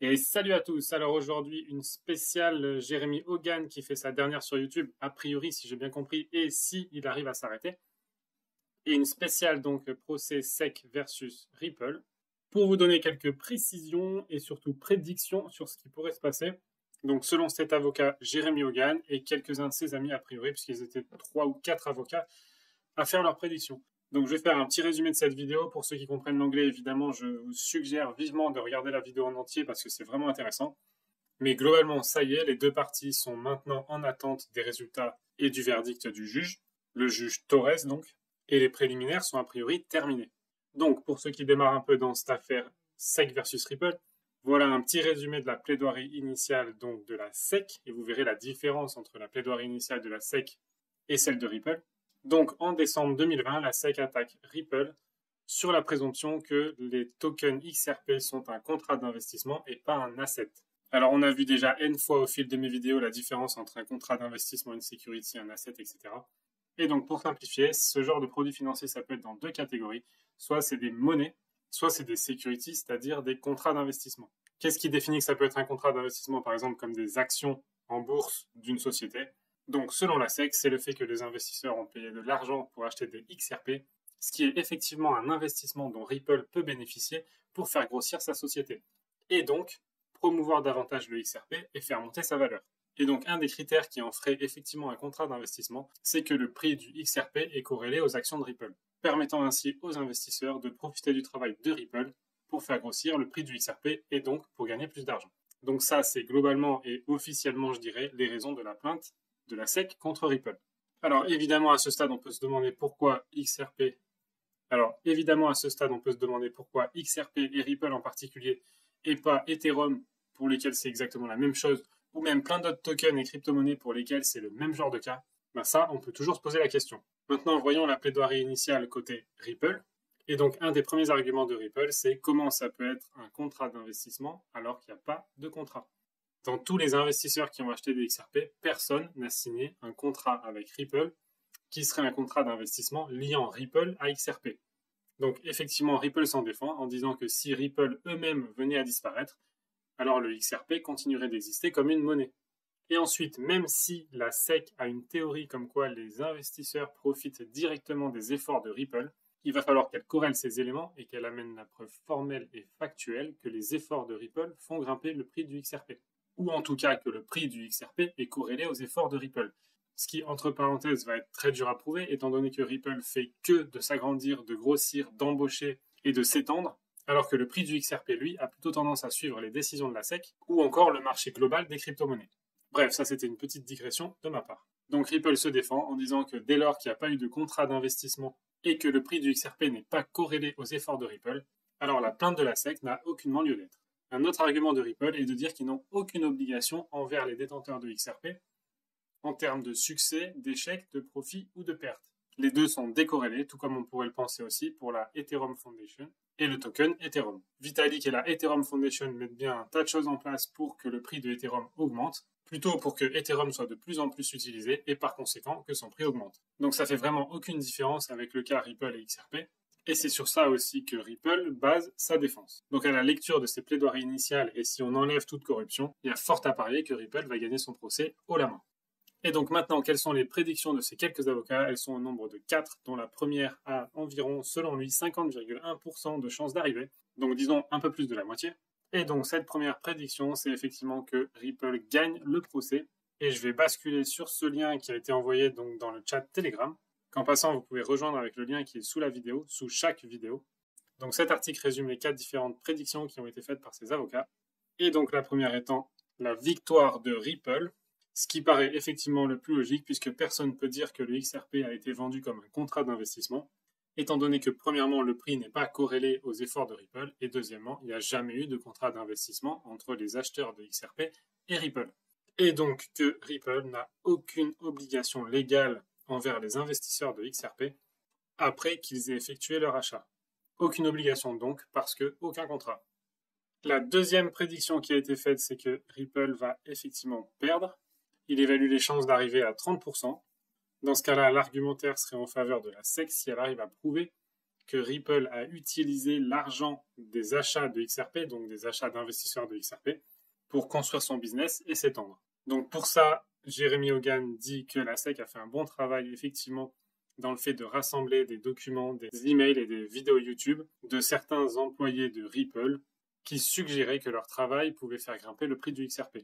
Et salut à tous. Alors aujourd'hui, une spéciale Jérémy Hogan qui fait sa dernière sur YouTube, a priori, si j'ai bien compris, et si il arrive à s'arrêter. Et une spéciale donc procès SEC versus Ripple, pour vous donner quelques précisions et surtout prédictions sur ce qui pourrait se passer. Donc selon cet avocat Jérémy Hogan et quelques-uns de ses amis a priori, puisqu'ils étaient 3 ou 4 avocats à faire leurs prédictions. Donc je vais faire un petit résumé de cette vidéo. Pour ceux qui comprennent l'anglais, évidemment, je vous suggère vivement de regarder la vidéo en entier parce que c'est vraiment intéressant. Mais globalement, ça y est, les deux parties sont maintenant en attente des résultats et du verdict du juge, le juge Torres donc, et les préliminaires sont a priori terminés. Donc pour ceux qui démarrent un peu dans cette affaire SEC versus Ripple, voilà un petit résumé de la plaidoirie initiale donc de la SEC, et vous verrez la différence entre la plaidoirie initiale de la SEC et celle de Ripple. Donc, en décembre 2020, la SEC attaque Ripple sur la présomption que les tokens XRP sont un contrat d'investissement et pas un asset. Alors, on a vu déjà N fois au fil de mes vidéos la différence entre un contrat d'investissement, une security, un asset, etc. Et donc, pour simplifier, ce genre de produit financier, ça peut être dans deux catégories. Soit c'est des monnaies, soit c'est des securities, c'est-à-dire des contrats d'investissement. Qu'est-ce qui définit que ça peut être un contrat d'investissement, par exemple, comme des actions en bourse d'une société ? Donc, selon la SEC, c'est le fait que les investisseurs ont payé de l'argent pour acheter des XRP, ce qui est effectivement un investissement dont Ripple peut bénéficier pour faire grossir sa société. Et donc, promouvoir davantage le XRP et faire monter sa valeur. Et donc, un des critères qui en ferait effectivement un contrat d'investissement, c'est que le prix du XRP est corrélé aux actions de Ripple, permettant ainsi aux investisseurs de profiter du travail de Ripple pour faire grossir le prix du XRP et donc pour gagner plus d'argent. Donc ça, c'est globalement et officiellement, je dirais, les raisons de la plainte de la SEC contre Ripple. Alors évidemment à ce stade on peut se demander pourquoi XRP et Ripple en particulier et pas Ethereum pour lesquels c'est exactement la même chose ou même plein d'autres tokens et crypto-monnaies pour lesquels c'est le même genre de cas. Ben ça on peut toujours se poser la question. Maintenant voyons la plaidoirie initiale côté Ripple. Et donc un des premiers arguments de Ripple c'est comment ça peut être un contrat d'investissement alors qu'il n'y a pas de contrat. Dans tous les investisseurs qui ont acheté des XRP, personne n'a signé un contrat avec Ripple qui serait un contrat d'investissement liant Ripple à XRP. Donc effectivement, Ripple s'en défend en disant que si Ripple eux-mêmes venaient à disparaître, alors le XRP continuerait d'exister comme une monnaie. Et ensuite, même si la SEC a une théorie comme quoi les investisseurs profitent directement des efforts de Ripple, il va falloir qu'elle corrèle ces éléments et qu'elle amène la preuve formelle et factuelle que les efforts de Ripple font grimper le prix du XRP. Ou en tout cas que le prix du XRP est corrélé aux efforts de Ripple. Ce qui, entre parenthèses, va être très dur à prouver, étant donné que Ripple fait que de s'agrandir, de grossir, d'embaucher et de s'étendre, alors que le prix du XRP, lui, a plutôt tendance à suivre les décisions de la SEC, ou encore le marché global des crypto-monnaies. Bref, ça c'était une petite digression de ma part. Donc Ripple se défend en disant que dès lors qu'il n'y a pas eu de contrat d'investissement et que le prix du XRP n'est pas corrélé aux efforts de Ripple, alors la plainte de la SEC n'a aucunement lieu d'être. Un autre argument de Ripple est de dire qu'ils n'ont aucune obligation envers les détenteurs de XRP en termes de succès, d'échec, de profit ou de perte. Les deux sont décorrélés, tout comme on pourrait le penser aussi pour la Ethereum Foundation et le token Ethereum. Vitalik et la Ethereum Foundation mettent bien un tas de choses en place pour que le prix de Ethereum augmente, plutôt pour que Ethereum soit de plus en plus utilisé et par conséquent que son prix augmente. Donc ça fait vraiment aucune différence avec le cas Ripple et XRP. Et c'est sur ça aussi que Ripple base sa défense. Donc à la lecture de ses plaidoiries initiales et si on enlève toute corruption, il y a fort à parier que Ripple va gagner son procès haut la main. Et donc maintenant, quelles sont les prédictions de ces quelques avocats? Elles sont au nombre de 4, dont la première a environ, selon lui, 50,1% de chances d'arriver. Donc disons un peu plus de la moitié. Et donc cette première prédiction, c'est effectivement que Ripple gagne le procès. Et je vais basculer sur ce lien qui a été envoyé donc dans le chat Telegram. Qu'en passant, vous pouvez rejoindre avec le lien qui est sous la vidéo, sous chaque vidéo. Donc cet article résume les 4 différentes prédictions qui ont été faites par ces avocats. Et donc la première étant la victoire de Ripple, ce qui paraît effectivement le plus logique puisque personne ne peut dire que le XRP a été vendu comme un contrat d'investissement, étant donné que premièrement le prix n'est pas corrélé aux efforts de Ripple et deuxièmement il n'y a jamais eu de contrat d'investissement entre les acheteurs de XRP et Ripple. Et donc que Ripple n'a aucune obligation légale envers les investisseurs de XRP après qu'ils aient effectué leur achat. Aucune obligation donc, parce que aucun contrat. La deuxième prédiction qui a été faite, c'est que Ripple va effectivement perdre. Il évalue les chances d'arriver à 30%. Dans ce cas-là, l'argumentaire serait en faveur de la SEC si elle arrive à prouver que Ripple a utilisé l'argent des achats de XRP, donc des achats d'investisseurs de XRP, pour construire son business et s'étendre. Donc pour ça, Jeremy Hogan dit que la SEC a fait un bon travail effectivement dans le fait de rassembler des documents, des emails et des vidéos YouTube de certains employés de Ripple qui suggéraient que leur travail pouvait faire grimper le prix du XRP.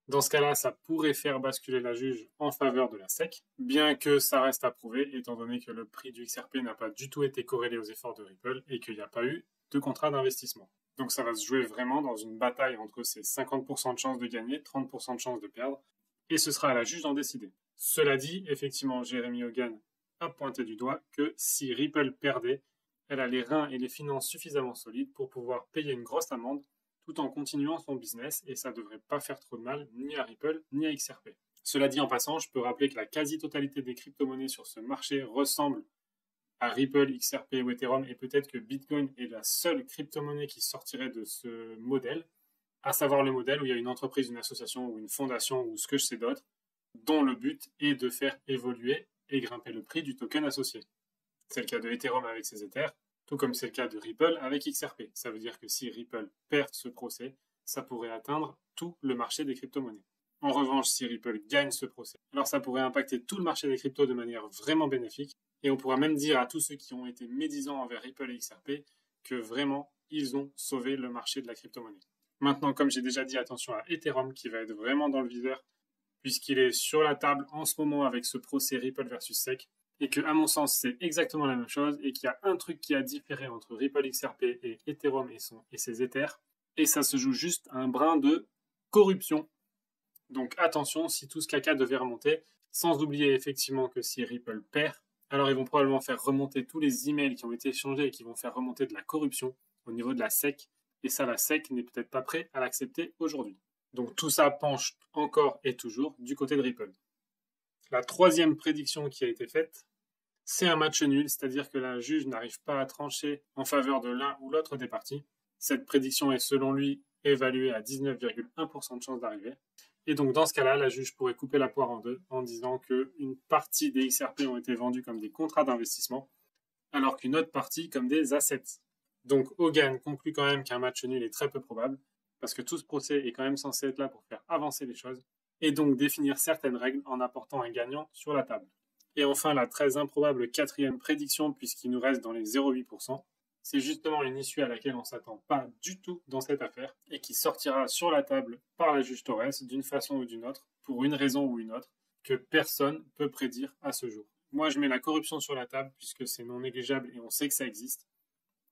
Dans ce cas-là, ça pourrait faire basculer la juge en faveur de la SEC, bien que ça reste à prouver, étant donné que le prix du XRP n'a pas du tout été corrélé aux efforts de Ripple et qu'il n'y a pas eu de contrat d'investissement. Donc ça va se jouer vraiment dans une bataille entre ces 50% de chances de gagner, 30% de chances de perdre, et ce sera à la juge d'en décider. Cela dit, effectivement, Jeremy Hogan a pointé du doigt que si Ripple perdait, elle a les reins et les finances suffisamment solides pour pouvoir payer une grosse amende tout en continuant son business et ça ne devrait pas faire trop de mal ni à Ripple ni à XRP. Cela dit en passant, je peux rappeler que la quasi-totalité des crypto-monnaies sur ce marché ressemble à Ripple, XRP ou Ethereum et peut-être que Bitcoin est la seule crypto-monnaie qui sortirait de ce modèle, à savoir le modèle où il y a une entreprise, une association ou une fondation ou ce que je sais d'autre, dont le but est de faire évoluer et grimper le prix du token associé. C'est le cas de Ethereum avec ses Ethers, tout comme c'est le cas de Ripple avec XRP. Ça veut dire que si Ripple perd ce procès, ça pourrait atteindre tout le marché des crypto-monnaies. En revanche, si Ripple gagne ce procès, alors ça pourrait impacter tout le marché des cryptos de manière vraiment bénéfique, et on pourra même dire à tous ceux qui ont été médisants envers Ripple et XRP que vraiment, ils ont sauvé le marché de la crypto-monnaie. Maintenant, comme j'ai déjà dit, attention à Ethereum qui va être vraiment dans le viseur, puisqu'il est sur la table en ce moment avec ce procès Ripple versus SEC, et que, à mon sens, c'est exactement la même chose, et qu'il y a un truc qui a différé entre Ripple XRP et Ethereum et ses Ethers, et ça se joue juste un brin de corruption. Donc attention, si tout ce caca devait remonter, sans oublier effectivement que si Ripple perd, alors ils vont probablement faire remonter tous les emails qui ont été échangés et qui vont faire remonter de la corruption au niveau de la SEC, et ça, la SEC n'est peut-être pas prête à l'accepter aujourd'hui. Donc tout ça penche encore et toujours du côté de Ripple. La troisième prédiction qui a été faite, c'est un match nul, c'est-à-dire que la juge n'arrive pas à trancher en faveur de l'un ou l'autre des partis. Cette prédiction est selon lui évaluée à 19,1% de chance d'arriver. Et donc dans ce cas-là, la juge pourrait couper la poire en deux en disant qu'une partie des XRP ont été vendus comme des contrats d'investissement, alors qu'une autre partie comme des assets. Donc Hogan conclut quand même qu'un match nul est très peu probable, parce que tout ce procès est quand même censé être là pour faire avancer les choses, et donc définir certaines règles en apportant un gagnant sur la table. Et enfin, la très improbable quatrième prédiction, puisqu'il nous reste dans les 0,8%, c'est justement une issue à laquelle on ne s'attend pas du tout dans cette affaire, et qui sortira sur la table par la juge Torres d'une façon ou d'une autre, pour une raison ou une autre, que personne ne peut prédire à ce jour. Moi, je mets la corruption sur la table, puisque c'est non négligeable et on sait que ça existe.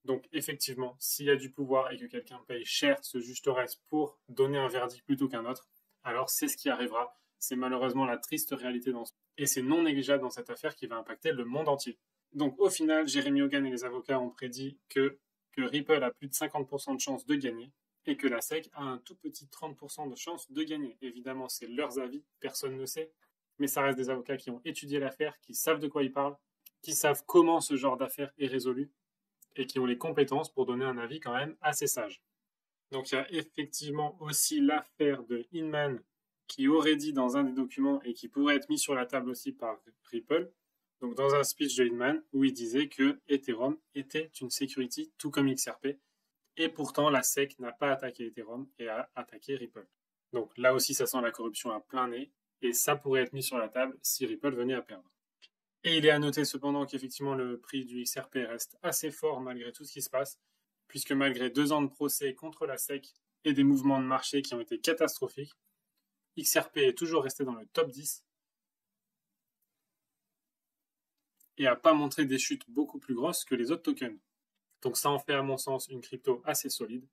Donc effectivement, s'il y a du pouvoir et que quelqu'un paye cher ce juge Torres pour donner un verdict plutôt qu'un autre, alors c'est ce qui arrivera. C'est malheureusement la triste réalité et c'est non négligeable dans cette affaire qui va impacter le monde entier. Donc au final, Jeremy Hogan et les avocats ont prédit que Ripple a plus de 50% de chances de gagner et que la SEC a un tout petit 30% de chances de gagner. Évidemment, c'est leurs avis, personne ne sait, mais ça reste des avocats qui ont étudié l'affaire, qui savent de quoi ils parlent, qui savent comment ce genre d'affaire est résolu et qui ont les compétences pour donner un avis quand même assez sage. Donc il y a effectivement aussi l'affaire de Hinman qui aurait dit dans un des documents et qui pourrait être mis sur la table aussi par Ripple, donc dans un speech de Hinman où il disait que Ethereum était une security tout comme XRP et pourtant la SEC n'a pas attaqué Ethereum et a attaqué Ripple. Donc là aussi ça sent la corruption à plein nez et ça pourrait être mis sur la table si Ripple venait à perdre. Et il est à noter cependant qu'effectivement le prix du XRP reste assez fort malgré tout ce qui se passe, puisque malgré 2 ans de procès contre la SEC et des mouvements de marché qui ont été catastrophiques, XRP est toujours resté dans le top 10 et n'a pas montré des chutes beaucoup plus grosses que les autres tokens. Donc ça en fait à mon sens une crypto assez solide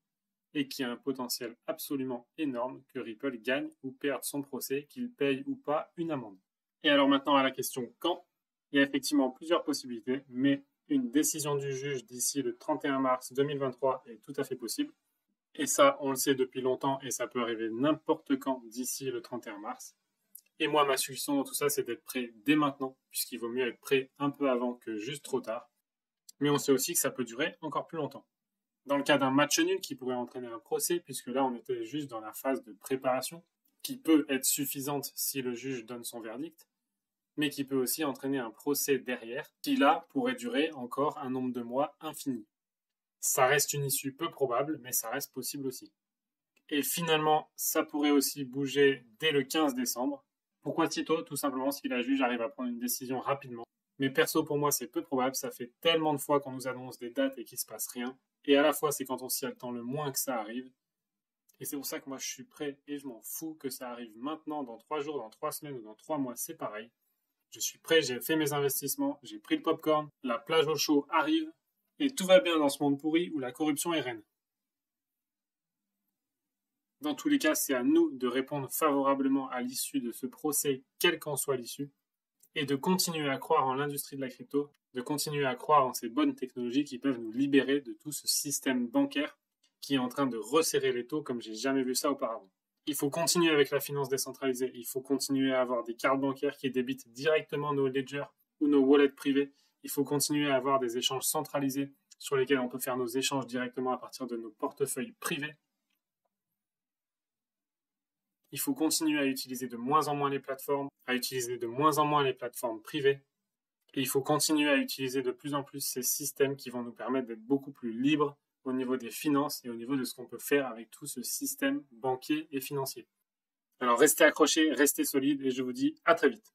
et qui a un potentiel absolument énorme que Ripple gagne ou perde son procès, qu'il paye ou pas une amende. Et alors maintenant à la question quand ? Il y a effectivement plusieurs possibilités, mais une décision du juge d'ici le 31 mars 2023 est tout à fait possible. Et ça, on le sait depuis longtemps et ça peut arriver n'importe quand d'ici le 31 mars. Et moi, ma suggestion dans tout ça, c'est d'être prêt dès maintenant, puisqu'il vaut mieux être prêt un peu avant que juste trop tard. Mais on sait aussi que ça peut durer encore plus longtemps. Dans le cas d'un match nul qui pourrait entraîner un procès, puisque là, on était juste dans la phase de préparation, qui peut être suffisante si le juge donne son verdict, mais qui peut aussi entraîner un procès derrière, qui là pourrait durer encore un nombre de mois infini. Ça reste une issue peu probable, mais ça reste possible aussi. Et finalement, ça pourrait aussi bouger dès le 15 décembre. Pourquoi si tôt? Tout simplement si la juge arrive à prendre une décision rapidement. Mais perso, pour moi, c'est peu probable. Ça fait tellement de fois qu'on nous annonce des dates et qu'il ne se passe rien. Et à la fois, c'est quand on s'y attend le moins que ça arrive. Et c'est pour ça que moi, je suis prêt et je m'en fous que ça arrive maintenant, dans 3 jours, dans 3 semaines ou dans 3 mois, c'est pareil. Je suis prêt, j'ai fait mes investissements, j'ai pris le popcorn, la plage au chaud arrive, et tout va bien dans ce monde pourri où la corruption est reine. Dans tous les cas, c'est à nous de répondre favorablement à l'issue de ce procès, quelle qu'en soit l'issue, et de continuer à croire en l'industrie de la crypto, de continuer à croire en ces bonnes technologies qui peuvent nous libérer de tout ce système bancaire qui est en train de resserrer les taux comme j'ai jamais vu ça auparavant. Il faut continuer avec la finance décentralisée, il faut continuer à avoir des cartes bancaires qui débitent directement nos ledgers ou nos wallets privés, il faut continuer à avoir des échanges centralisés sur lesquels on peut faire nos échanges directement à partir de nos portefeuilles privés. Il faut continuer à utiliser de moins en moins les plateformes, à utiliser de moins en moins les plateformes privées. Et il faut continuer à utiliser de plus en plus ces systèmes qui vont nous permettre d'être beaucoup plus libres au niveau des finances et au niveau de ce qu'on peut faire avec tout ce système banquier et financier. Alors restez accrochés, restez solides et je vous dis à très vite.